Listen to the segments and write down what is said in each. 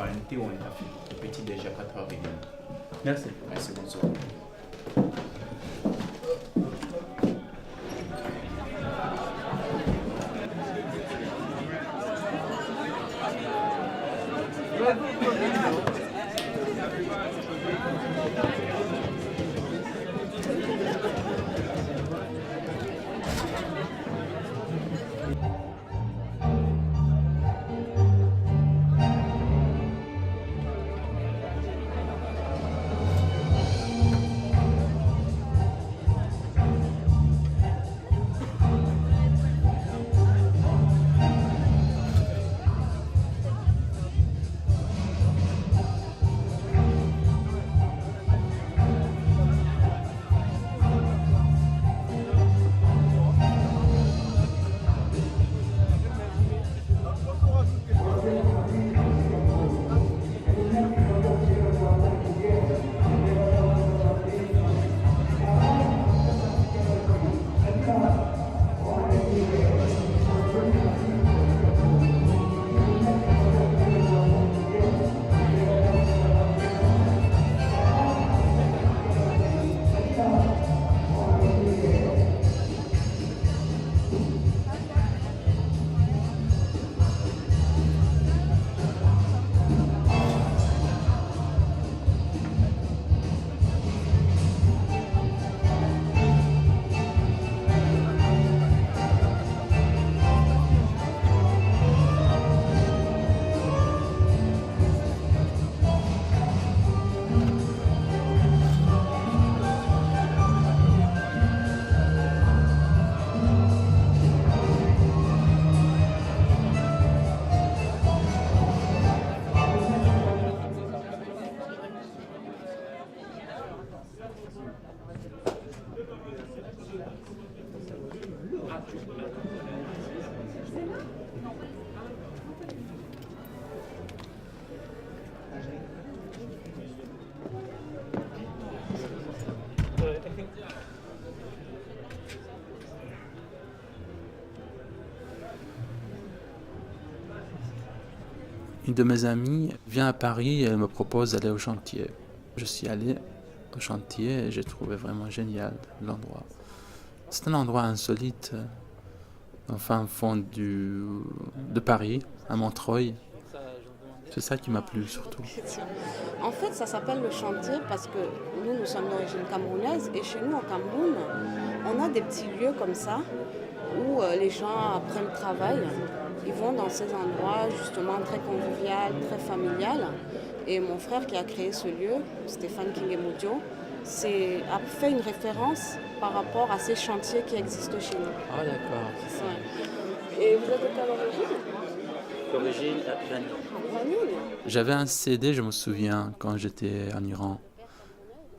un thé ou un café. Le petit déj à 4h30. Merci. Merci, bonsoir. Une de mes amies vient à Paris et elle me propose d'aller au chantier. Je suis allé au chantier et j'ai trouvé vraiment génial l'endroit. C'est un endroit insolite, au fin fond de Paris, à Montreuil. C'est ça qui m'a plu surtout. En fait, ça s'appelle le chantier parce que nous sommes d'origine camerounaise et chez nous, au Cameroun, on a des petits lieux comme ça où les gens, après le travail, ils vont dans ces endroits justement très convivial, très familial. Et mon frère qui a créé ce lieu, Stéphane Kingemudio, a fait une référence par rapport à ces chantiers qui existent chez nous. Ah d'accord. Ouais. Et vous êtes de quelle origine? D'origine Vanille. J'avais un CD, je me souviens, quand j'étais en Iran.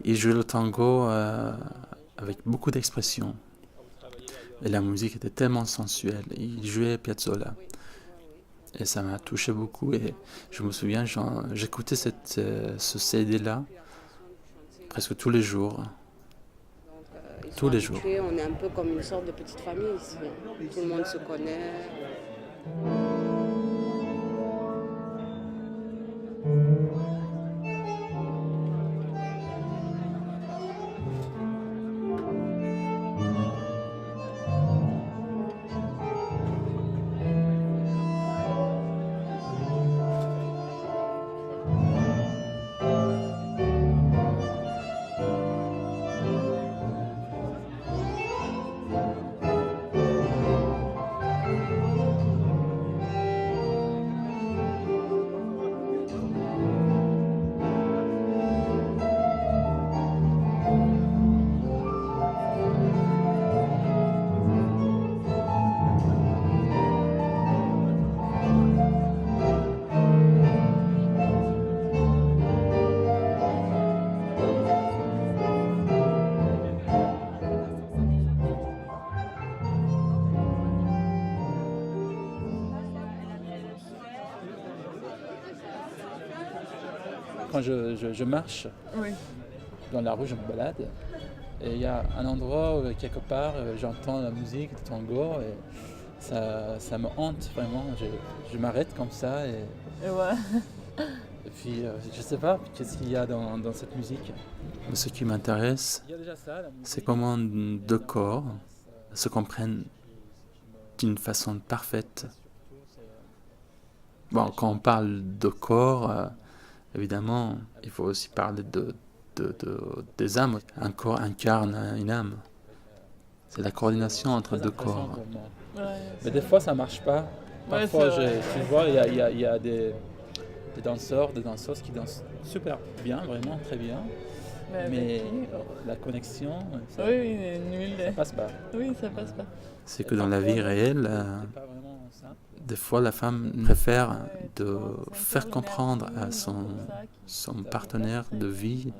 Il jouait le tango avec beaucoup d'expression. Et la musique était tellement sensuelle. Il jouait Piazzolla. Et ça m'a touché beaucoup. Et je me souviens, j'écoutais ce CD-là presque tous les jours. Tous les jours. On est un peu comme une sorte de petite famille ici. Tout le monde se connaît. Quand je marche dans la rue, je me balade. Et il y a un endroit où, quelque part, j'entends la musique du tango et ça me hante vraiment. Je m'arrête comme ça et Ouais. Et puis, je sais pas, qu'est-ce qu'il y a dans cette musique? Ce qui m'intéresse, Il y a déjà ça, la musique. c'est comment deux corps se comprennent d'une façon parfaite. Bon, quand on parle de corps, évidemment, il faut aussi parler des âmes. Un corps incarne une âme. C'est la coordination entre deux corps. Pour moi. Ouais, Mais des fois, ça marche pas. Ouais, Parfois, c'est vrai. tu vois, il y a des danseurs, des danseuses qui dansent super bien, vraiment très bien. Mais la connexion, ça, Oui, il est nul. ça passe pas. Oui, ça passe pas. C'est que dans la vie réelle, C'est pas vraiment ça. des fois la femme préfère de faire comprendre à son partenaire de vie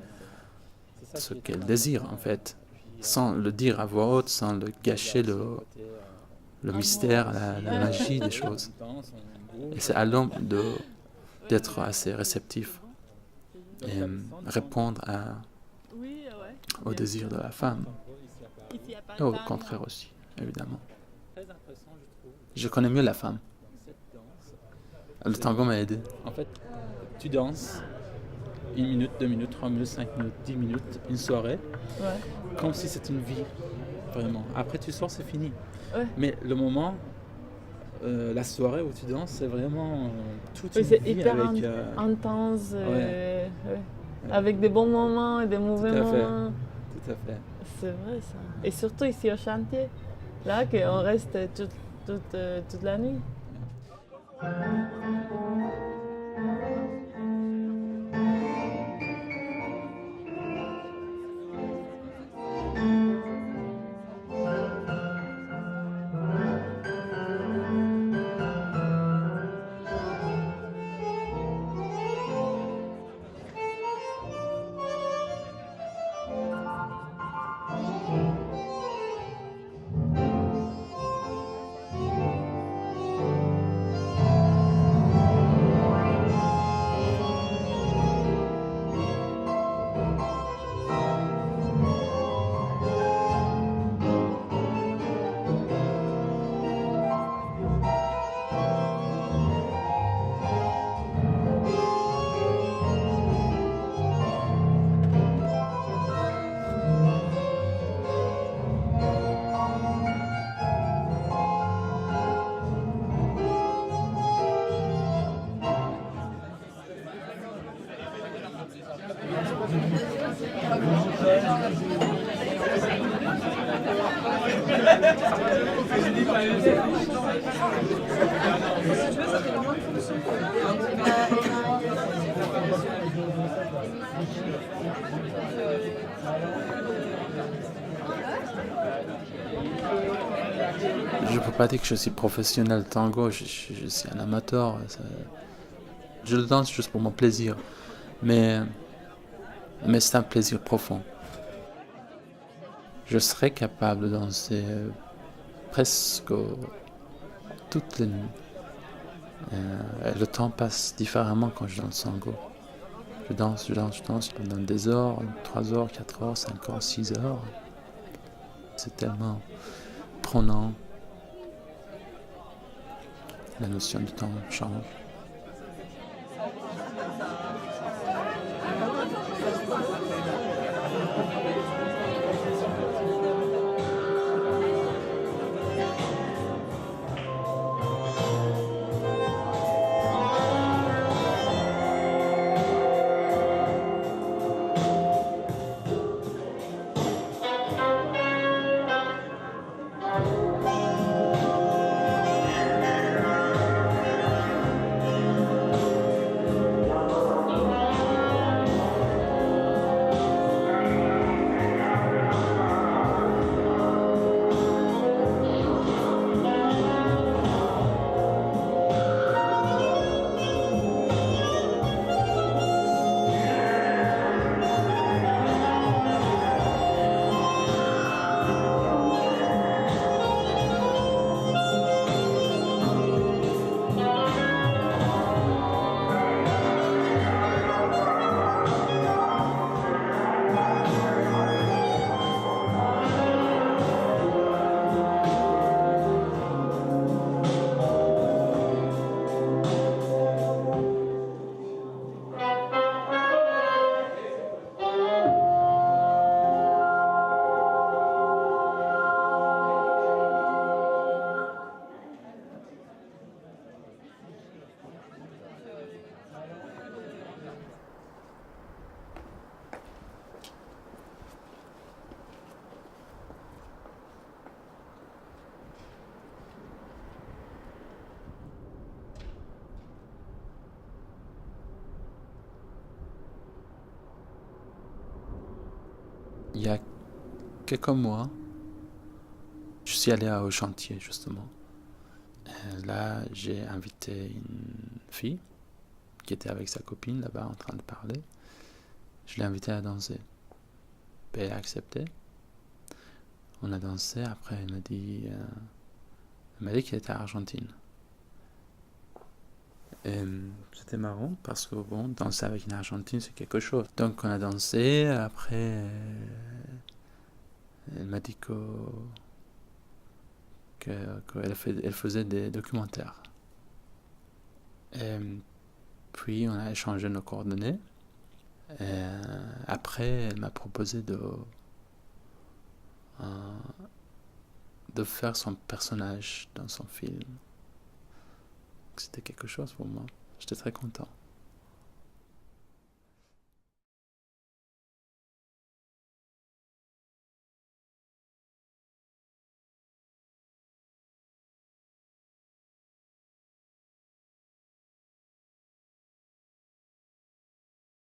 C'est ça ce qui est qu'elle étonnant. désire en fait, sans le dire à voix haute, sans le gâcher le mystère, la magie des choses. Et c'est à l'homme d'être assez réceptif et répondre Oui, ouais. au désir de la femme, Ici, il y a pas et au de temps. contraire aussi, évidemment. Très intéressant, je trouve, Je connais mieux la femme. cette danse. Le tango m'a aidé. En fait, tu danses 1 minute, 2 minutes, 3 minutes, 5 minutes, 10 minutes, une soirée, Ouais. comme si c'était une vie, vraiment. Après, tu sors, c'est fini. Ouais. Mais le moment, la soirée où tu danses, c'est vraiment toute Oui, une c'est vie hyper avec... intense. Ouais. Avec des bons moments et des mauvais Tout à fait. moments. Tout à fait. C'est vrai ça. Et surtout ici au chantier, là qu'on reste toute la nuit. Je peux pas dire que je suis professionnel tango, je suis un amateur. Je le danse juste pour mon plaisir. Mais c'est un plaisir profond. Je serais capable de danser presque toutes les nuits. Le temps passe différemment quand je danse tango. Je danse pendant des heures, 3 heures, 4 heures, 5 heures, 6 heures. C'est tellement prenant. La notion du temps change. y a quelques mois, je suis allé au chantier, justement. Là, j'ai invité une fille qui était avec sa copine là-bas en train de parler. Je l'ai invitée à danser. Puis elle a accepté. On a dansé. Après, elle m'a dit qu'elle était argentine. Et c'était marrant parce que bon, danser avec une Argentine, c'est quelque chose. Donc on a dansé. Après, elle m'a dit qu'elle faisait des documentaires. Et puis on a échangé nos coordonnées. Et après, elle m'a proposé de faire son personnage dans son film. C'était quelque chose pour moi. J'étais très content.